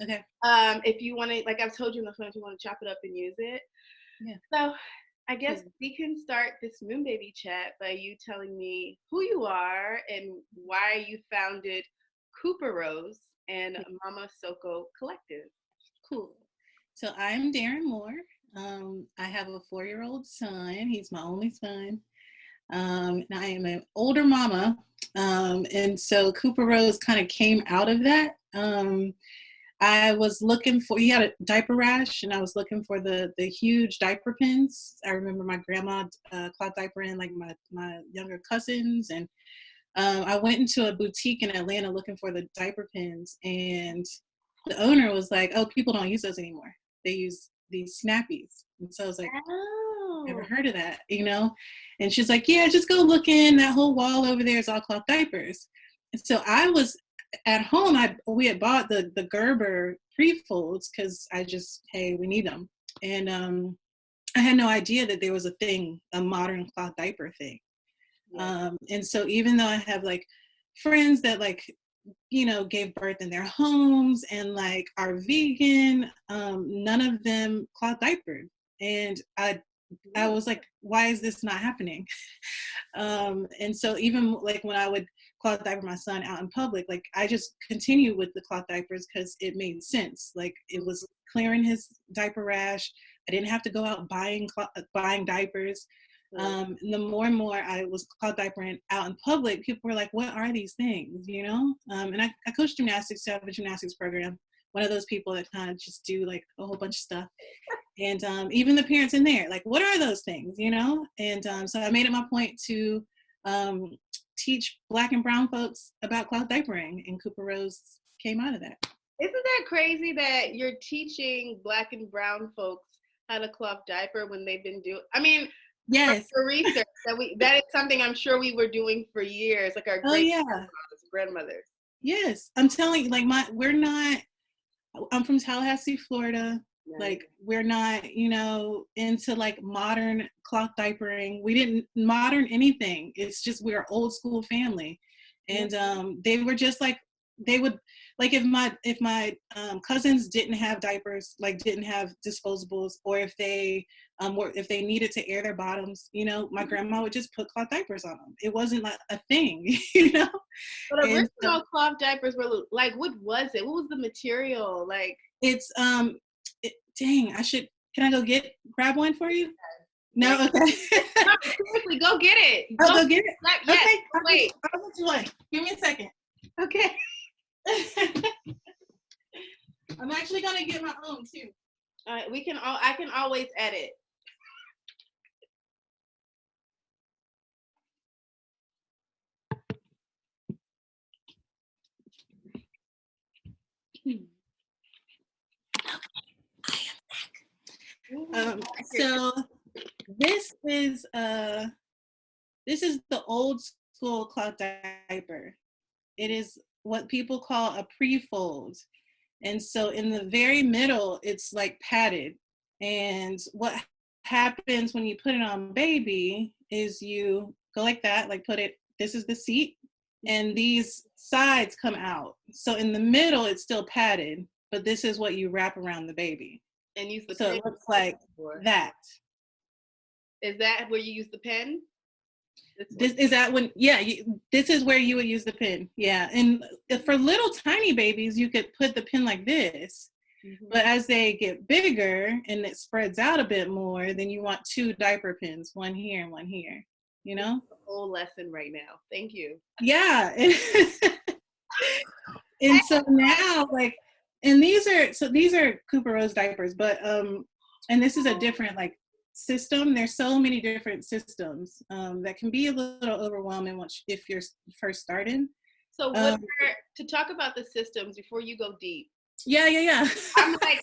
Okay. If you want to, like I've told you on the phone, if you want to chop it up and use it. Yeah. So I guess Cool. we can start this Moon Baby chat by you telling me who you are and why you founded Cooper Rose and Yeah. Mama Soko Collective. Cool. So I'm Derrin Moore. I have a 4-year-old son. He's my only son. And I am an older mama. And so Cooper Rose kind of came out of that. I was looking for, he had a diaper rash, and I was looking for the huge diaper pins. I remember my grandma cloth diapering like my younger cousins. And I went into a boutique in Atlanta looking for the diaper pins, and the owner was like, "Oh, people don't use those anymore. They use these snappies." And so I was like, "Never Oh, heard of that," you know? And she's like, "Yeah, just go look in. That whole wall over there is all cloth diapers." And so I was at home. We had bought the Gerber pre-folds because I just, hey, we need them. And I had no idea that there was a thing, a modern cloth diaper thing. yeah. And so even though I have like friends that like, gave birth in their homes and like are vegan, none of them cloth diapered. And I was like, why is this not happening? And so even like when I would cloth diaper my son out in public, like I just continued with the cloth diapers because it made sense. Like it was clearing his diaper rash. I didn't have to go out buying diapers. The more and more I was cloth diapering out in public, people were like, "What are these things?" And I coach gymnastics, so I have a gymnastics program. One of those people that kind of just do like a whole bunch of stuff. And even the parents in there, like, what are those things, And so I made it my point to um, teach Black and brown folks about cloth diapering, and Cooper Rose came out of that. Isn't that crazy that you're teaching Black and brown folks how to cloth diaper when they've been doing? I mean, Yes. for research that is something I'm sure we were doing for years, like our Oh great yeah. grandmothers. Yes. I'm telling you, like I'm from Tallahassee, Florida. Right. Like we're not, into like modern cloth diapering. We didn't modern anything. It's just we're an old school family. Yeah. And they were just like they would like if my cousins didn't have diapers, like didn't have disposables, or if they needed to air their bottoms, my grandma would just put cloth diapers on them. It wasn't like a thing, But And so original cloth diapers were like, what was it? What was the material? Like, it's dang, can I grab one for you? thank No, okay. no, seriously, go get it. I'll Don't go get it. yes, Okay, wait. I'll get you one. Give me a second. Okay. I'm actually gonna get my own too. All right, I can always edit. So this is the old school cloth diaper. It is what people call a pre-fold. And so in the very middle, it's like padded. And what happens when you put it on baby is you go like that, like this is the seat, and these sides come out. So in the middle, it's still padded, but this is what you wrap around the baby. And use the So pen it looks like that. Is that where you use the pen? This is that when, yeah, this is where you would use the pin. Yeah. And for little tiny babies, you could put the pin like this. Mm-hmm. But as they get bigger and it spreads out a bit more, then you want 2 diaper pins, one here and one here, A whole lesson right now. Thank you. Yeah. And so now, like, and these are Cooper Rose diapers, but and this is a different like system. There's so many different systems that can be a little overwhelming if you're first starting. So to talk about the systems before you go deep. Yeah. I'm like,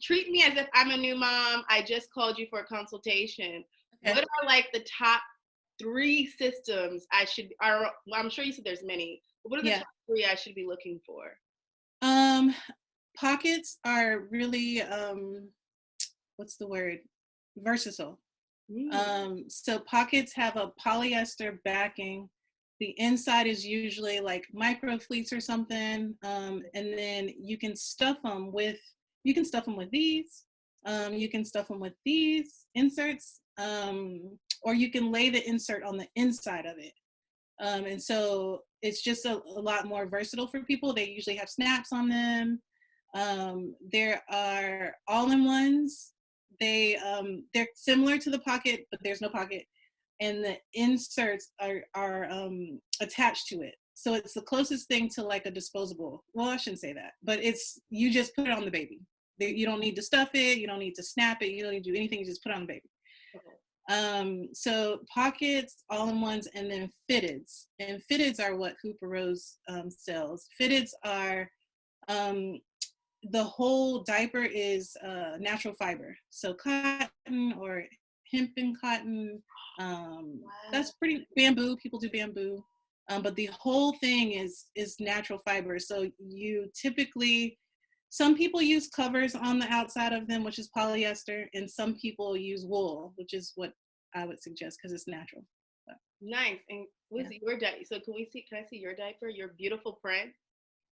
treat me as if I'm a new mom. I just called you for a consultation. Okay. What are like the top 3 systems I'm sure you said there's many, but what are the top 3 I should be looking for? Pockets are really what's the word? Versatile. So pockets have a polyester backing The inside is usually like micro fleece or something, and then you can stuff them with these. You can stuff them with these inserts, or you can lay the insert on the inside of it. And so it's just a lot more versatile for people. They usually have snaps on them. There are all-in-ones. They're similar to the pocket, but there's no pocket, and the inserts are attached to it. So it's the closest thing to like a disposable. Well, I shouldn't say that, but it's, you just put it on the baby. You don't need to stuff it. You don't need to snap it. You don't need to do anything. You just put it on the baby. So pockets, all-in-ones, and then fitteds. And fitteds are what Cooper Rose sells. Fitteds are, the whole diaper is natural fiber. So cotton or hemp and cotton. That's pretty, bamboo, people do bamboo. But the whole thing is natural fiber. So you typically, some people use covers on the outside of them, which is polyester, and some people use wool, which is what I would suggest because it's natural. But, nice. And what's your diaper? So can I see your diaper? Your beautiful print.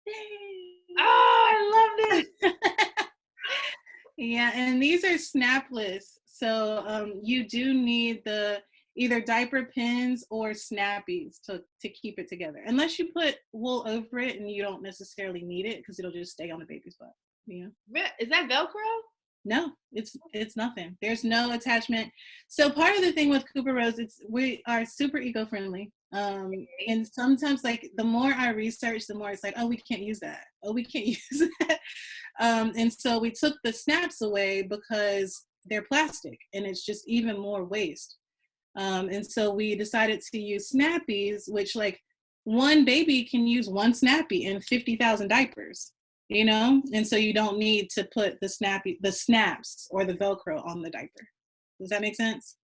yay. Oh, I love this. Yeah, and these are snapless. So you do need the either diaper pins or snappies to keep it together. Unless you put wool over it and you don't necessarily need it because it'll just stay on the baby's butt. Yeah. Is that Velcro? No, it's nothing. There's no attachment. So part of the thing with Cooper Rose, we are super eco-friendly. And sometimes like the more I research, the more it's like, oh, we can't use that. Oh, we can't use that. And so we took the snaps away because they're plastic and it's just even more waste. And so we decided to use snappies, which like one baby can use one snappy in 50,000 diapers, you know? And so you don't need to put the snaps or the Velcro on the diaper. Does that make sense?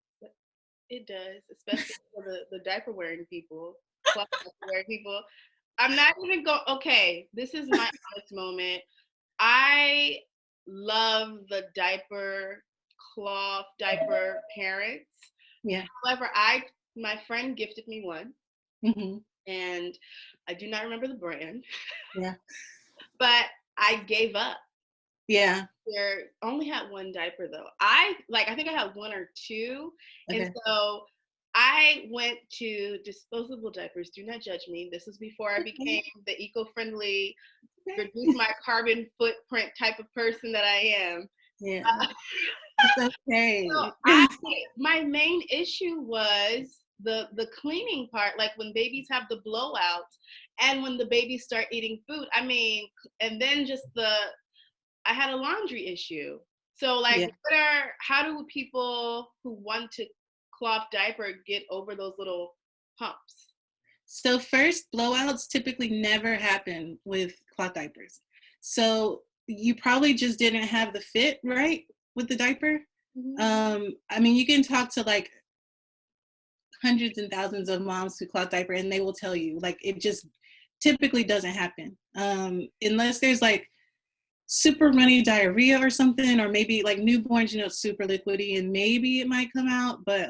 It does, especially for the diaper wearing people, cloth wearing people. I'm not even okay, this is my honest moment. I love the cloth diaper parents. Yeah. However, my friend gifted me one, and I do not remember the brand. Yeah. But I gave up. Yeah. There only had one diaper though. I think I had one or two, and so I went to disposable diapers. Do not judge me. This was before I became the eco-friendly, reduce my carbon footprint type of person that I am. Yeah. It's okay. So my main issue was the cleaning part, like when babies have the blowouts and when the babies start eating food. I mean, and then just I had a laundry issue. So like how do people who want to cloth diaper get over those little humps? So first, blowouts typically never happen with cloth diapers. So you probably just didn't have the fit right with the diaper. I mean, you can talk to like hundreds and thousands of moms who cloth diaper and they will tell you like it just typically doesn't happen unless there's like super runny diarrhea or something, or maybe like newborns, you know, super liquidy and maybe it might come out, but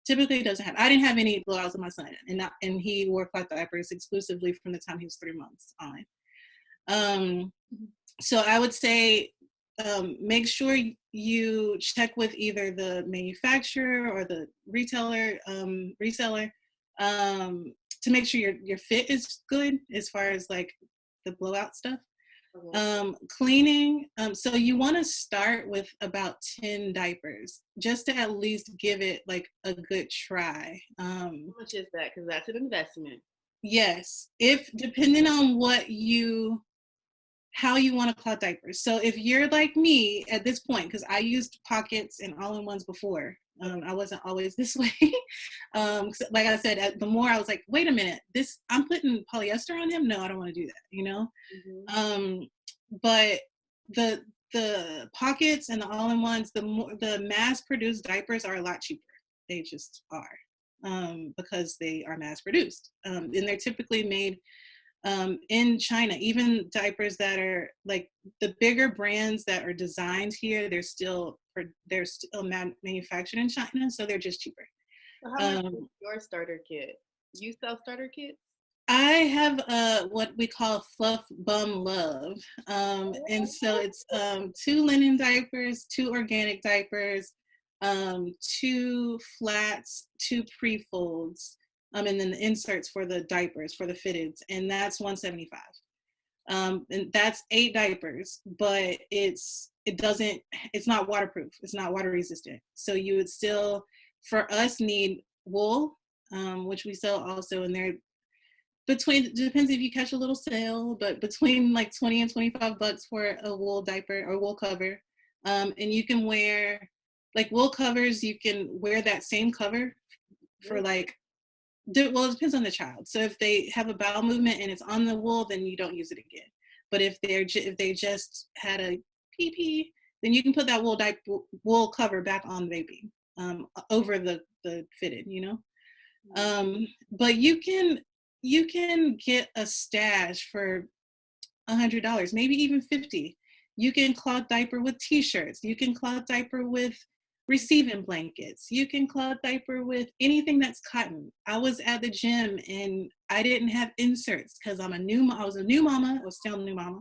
typically it doesn't happen. I didn't have any blowouts with my son, and he wore cloth diapers exclusively from the time he was 3 months on. So I would say make sure you check with either the manufacturer or the reseller to make sure your fit is good as far as like the blowout stuff. Cleaning, so you want to start with about 10 diapers just to at least give it like a good try. How much is that? Because that's an investment. Yes, if depending on how you want to cloth diapers. So if you're like me at this point, because I used pockets and all-in-ones before, I wasn't always this way. Like I said, the more I was like, wait a minute, I'm putting polyester on him? No, I don't want to do that, you know? But the pockets and the all-in-ones, the mass-produced diapers are a lot cheaper. They just are, because they are mass-produced. And they're typically made in China. Even diapers that are like the bigger brands that are designed here, they're still manufactured in China, so they're just cheaper. So how much is your starter kit? You sell starter kits? I have what we call fluff bum love. And so it's 2 linen diapers, 2 organic diapers, 2 flats, 2 prefolds, and then the inserts for the diapers for the fitteds, and that's 175. And that's 8 diapers, but it's not waterproof. It's not water resistant. So you would still, for us, need wool, which we sell also, and they're between, depends if you catch a little sale, but between like 20 and $25 for a wool diaper or wool cover. And you can wear like wool covers, you can wear that same cover for like, well, it depends on the child. So if they have a bowel movement and it's on the wool, then you don't use it again. But if they just had a pee pee, then you can put that wool cover back on the baby, over the fitted, you know. But you can get a stash for $100, maybe even 50. You can cloth diaper with t-shirts. You can cloth diaper with receiving blankets. You can cloth diaper with anything that's cotton. I was at the gym and I didn't have inserts because I was a new mama. I was still a new mama.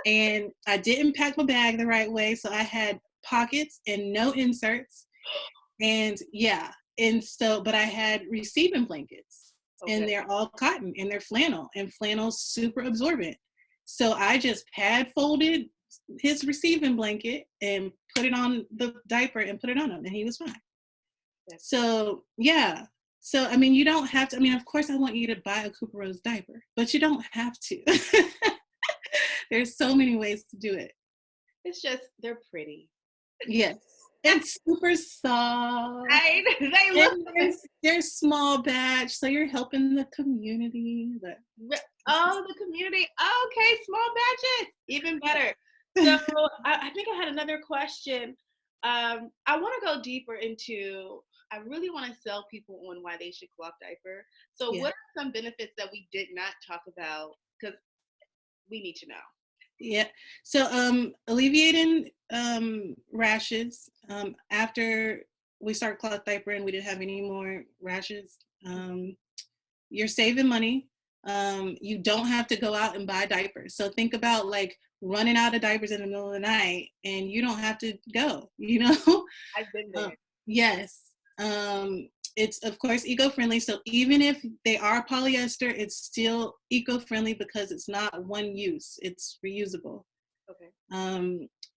And I didn't pack my bag the right way. So I had pockets and no inserts. And yeah. And so, but I had receiving blankets, and they're all cotton and they're flannel, and flannel's super absorbent. So I just pad folded his receiving blanket and put it on the diaper and put it on him, and he was fine. So yeah. So I mean, you don't have to. I mean, of course, I want you to buy a Cooper Rose diaper, but you don't have to. There's so many ways to do it. It's just they're pretty. Yes. It's super soft. They look. They're small batch, so you're helping the community. Oh, the community. Okay, small batches, even better. So I think I had another question. I want to go deeper into. I really want to sell people on why they should cloth diaper. So, what are some benefits that we did not talk about? Because we need to know. Yeah. So alleviating rashes. After we start cloth diapering, we didn't have any more rashes. You're saving money. You don't have to go out and buy diapers. So think about like running out of diapers in the middle of the night, and you don't have to go, you know? I've been there. Yes. It's of course eco-friendly. So even if they are polyester, it's still eco-friendly because it's not one use. It's reusable. Okay.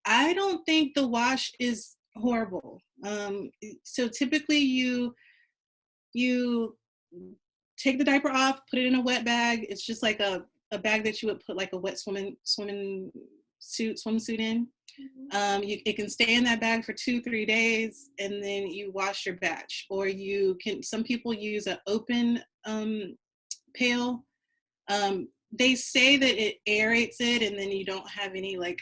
I don't think the wash is horrible. So typically you take the diaper off, put it in a wet bag. It's just like a bag that you would put like a wet swimsuit in. It can stay in that bag for 2-3 days, and then you wash your batch. Or you can. Some people use an open pail. They say that it aerates it, and then you don't have any like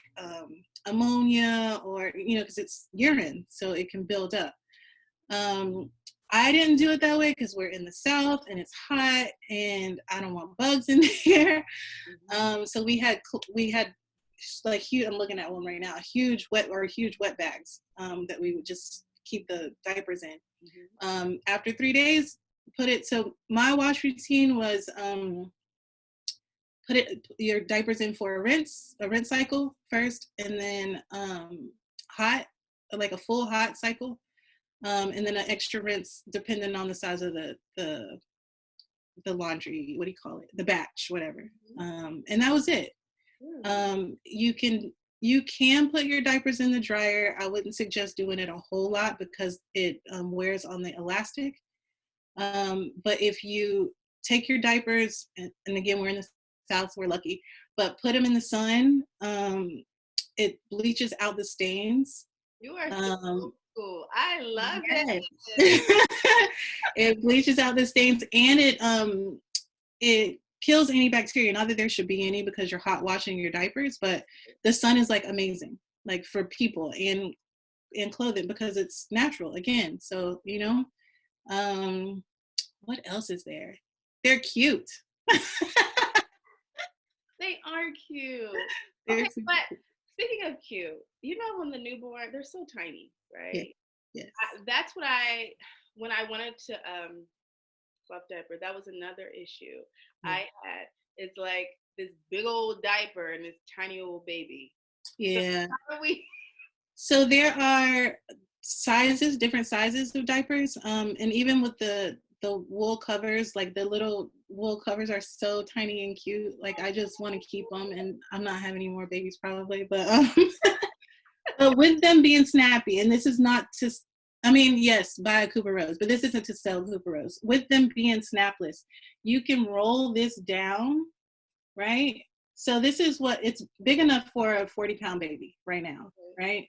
ammonia, or because it's urine, so it can build up. I didn't do it that way because we're in the South and it's hot, and I don't want bugs in there. So we had like huge. I'm looking at one right now. Huge wet bags that we would just keep the diapers in. After 3 days, put it. So my wash routine was put your diapers in for a rinse cycle first, and then hot, like a full hot cycle, and then an extra rinse depending on the size of the laundry. What do you call it? The batch, whatever. And that was it. You can put your diapers in the dryer. I wouldn't suggest doing it a whole lot because it wears on the elastic. But if you take your diapers, and again, we're in the South, so we're lucky, but put them in the sun, it bleaches out the stains. You are so cool. I love it. It bleaches out the stains, and it kills any bacteria. Not that there should be any because you're hot washing your diapers, but the sun is like amazing, like for people and clothing, because it's natural again. So what else is there? They're cute. They are cute. Okay, but speaking of cute, when the newborn, they're so tiny, right? Yes. That's what when I wanted to Fluff diaper. That was another issue Yeah. I had. It's like this big old diaper and this tiny old baby. So Yeah. how do we? So there are sizes, different sizes of diapers, and even with the wool covers, like the little wool covers are so tiny and cute. Like I just want to keep them, and I'm not having any more babies probably, but but with them being snappy, and this is not to, I mean, yes, buy a Cooper Rose, but this isn't to sell Cooper Rose. With them being snapless, you can roll this down, right? So this is what it's big enough for a 40-pound baby right now, right?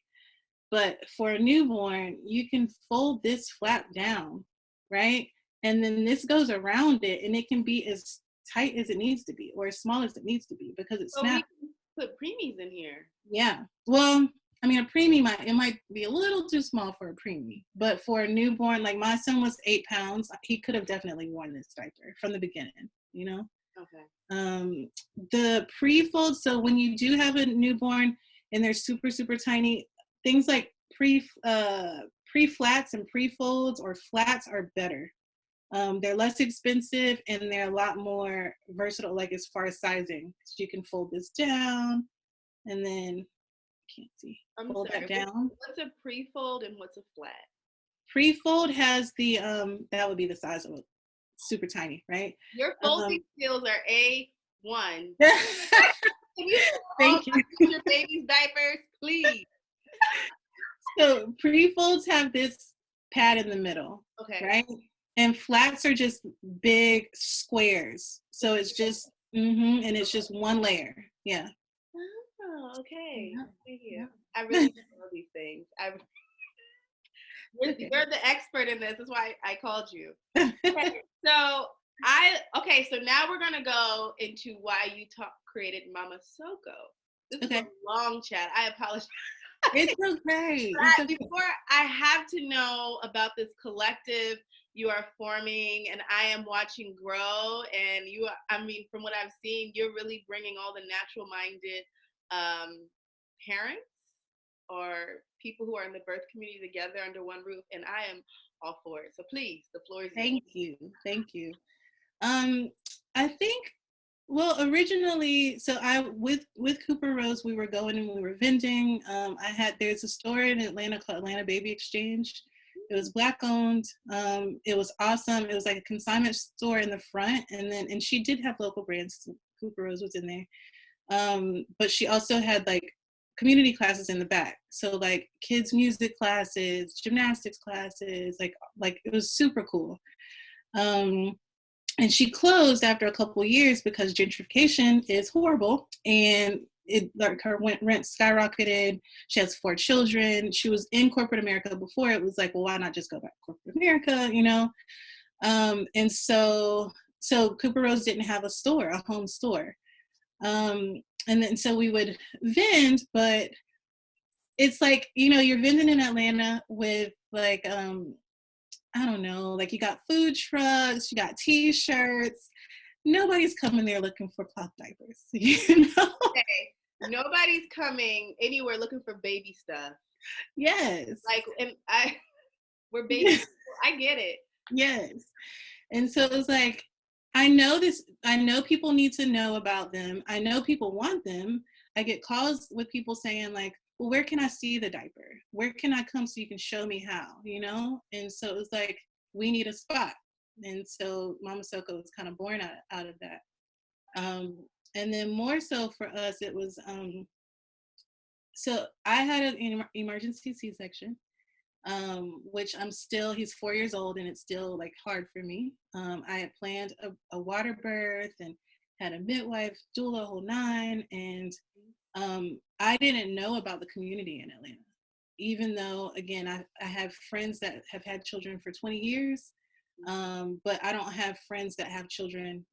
But for a newborn, you can fold this flap down, right? And then this goes around it, and it can be as tight as it needs to be or as small as it needs to be because it's So we snapped. can put preemies in here. Yeah. Well, I mean, a preemie might be a little too small for a preemie, but for a newborn, like my son was 8 pounds, he could have definitely worn this diaper from the beginning, you know? Okay. The pre-fold, so when you do have a newborn and they're super, super tiny, things like pre-flats and pre-folds or flats are better. They're less expensive and they're a lot more versatile, like as far as sizing. So you can fold this down and then can't see. I'm Fold that sorry. down. What's a pre-fold and what's a flat? Pre-fold has the that would be the size of it. Super tiny, right? Your folding skills are A1. Can you all Thank you. your baby's diapers, please? So pre-folds have this pad in the middle, Okay. right? And flats are just big squares. So it's just and it's just one layer. Yeah. Oh, okay. Yeah. Thank you. Yeah. I really know these things. Okay. You're the expert in this. That's why I called you. Okay, so so now we're gonna go into why you created Mama Soko. This is a long chat. I apologize. It's okay. It's okay. Before I have to know about this collective you are forming, and I am watching grow. And you, I mean, from what I've seen, you're really bringing all the natural-minded parents or people who are in the birth community together under one roof, and I am all for it. So please, the floor is yours. Thank you. I think, well, originally, so with Cooper Rose, we were going and we were vending. There's a store in Atlanta called Atlanta Baby Exchange. It was Black owned. It was awesome. It was like a consignment store in the front, and she did have local brands. Cooper Rose was in there, but she also had like community classes in the back. So like kids music classes, gymnastics classes, like it was super cool. And she closed after a couple of years because gentrification is horrible, and her rent skyrocketed. She has 4 children. She was in corporate America before. It was like, well, why not just go back to corporate America, you know? And so Cooper Rose didn't have a home store. And then so we would vend, but it's like, you know, you're vending in Atlanta with like I don't know, like you got food trucks, you got t-shirts. Nobody's coming there looking for cloth diapers, you know? Okay. Nobody's coming anywhere looking for baby stuff. Yes. Like, and we're baby. I get it. Yes. And so it was like, I know people need to know about them. I know people want them. I get calls with people saying like, well, where can I see the diaper? Where can I come so you can show me how, you know? And so it was like, we need a spot. And so Mama Soko was kind of born out of that. And then more so for us, it was, so I had an emergency C-section, which he's 4 years old and it's still like hard for me. I had planned a water birth and had a midwife, doula, whole nine. And I didn't know about the community in Atlanta, even though, again, I have friends that have had children for 20 years, but I don't have friends that have children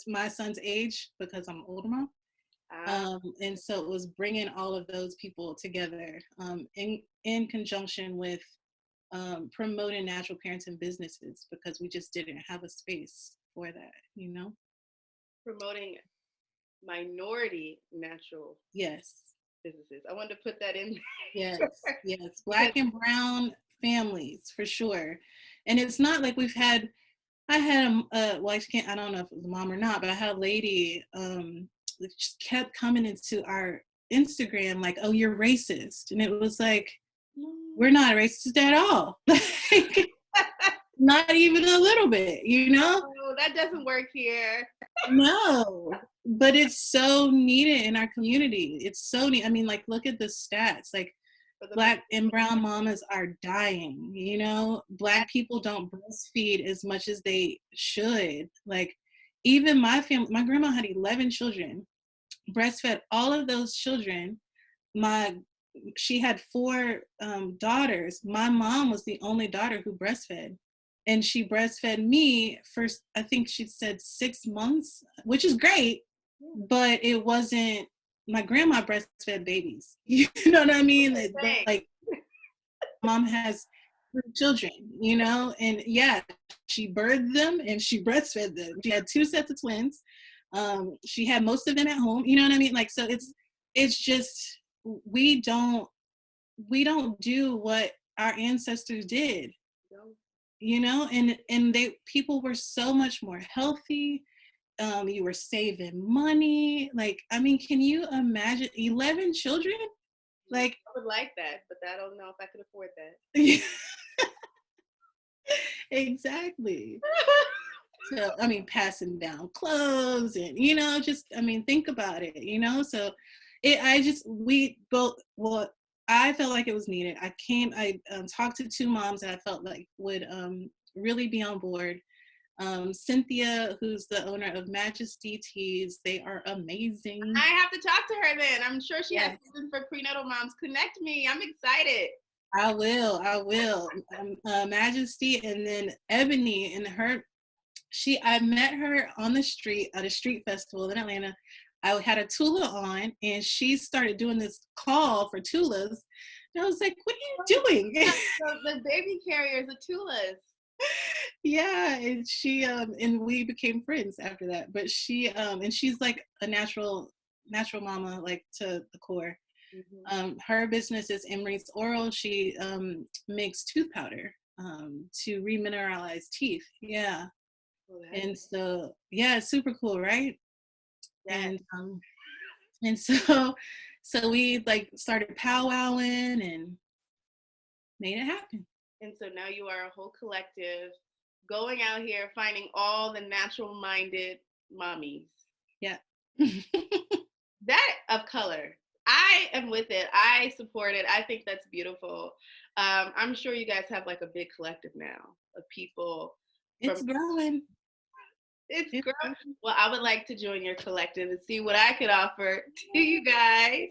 my son's age because I'm older mom. And so it was bringing all of those people together in conjunction with promoting natural parenting businesses because we just didn't have a space for that, you know? Promoting minority natural businesses. I wanted to put that in. Yes, Black and brown families for sure. And it's not like we've had I had well, I don't know if it was a mom or not, but I had a lady that just kept coming into our Instagram like, "Oh, you're racist," and it was like, we're not racist at all. Like, not even a little bit, you know? Oh, that doesn't work here. No, but it's so needed in our community. It's so neat. I mean, like, look at the stats. Like, Black and brown mamas are dying, you know? Black people don't breastfeed as much as they should. Like, even my family, my grandma had 11 children, breastfed all of those children. My She had four daughters. My mom was the only daughter who breastfed, and she breastfed me for, I think she said, 6 months, which is great, but it wasn't. My grandma breastfed babies. You know what I mean? Like, mom has three children, you know, and yeah, she birthed them and she breastfed them. She had two sets of twins. She had most of them at home. You know what I mean? Like, so it's just, we don't do what our ancestors did, you know, and people were so much more healthy. You were saving money. Like, I mean, can you imagine 11 children? Like, I would like that, but I don't know if I could afford that. exactly. So, I mean, passing down clothes and, you know, just, I mean, think about it, you know? So we both, well, I felt like it was needed. I talked to two moms that I felt like would really be on board. Cynthia, who's the owner of Majesty Teas, they are amazing. I have to talk to her then. I'm sure she has something for prenatal moms. Connect me. I'm excited. I will. Majesty, and then Ebony, and I met her on the street at a street festival in Atlanta. I had a Tula on, and she started doing this call for Tulas. And I was like, "What are you doing?" So the baby carriers, the Tulas. Yeah, and and we became friends after that. But and she's like a natural mama, like, to the core. Mm-hmm. Her business is Emery's Oral. She makes tooth powder to remineralize teeth. Yeah. And so, yeah, it's super cool, right? Yeah. And so we like started powwowing and made it happen. And so now you are a whole collective going out here finding all the natural minded mommies. Yeah. That of color. I am with it. I support it. I think that's beautiful. I'm sure you guys have like a big collective now of people. It's growing. It's growing. Well, I would like to join your collective and see what I could offer to you guys.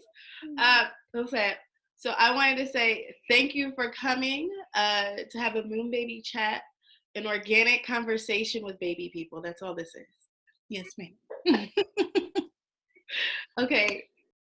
Okay. So I wanted to say thank you for coming to have a Moon Baby chat, an organic conversation with baby people. That's all this is. Yes, ma'am. Okay.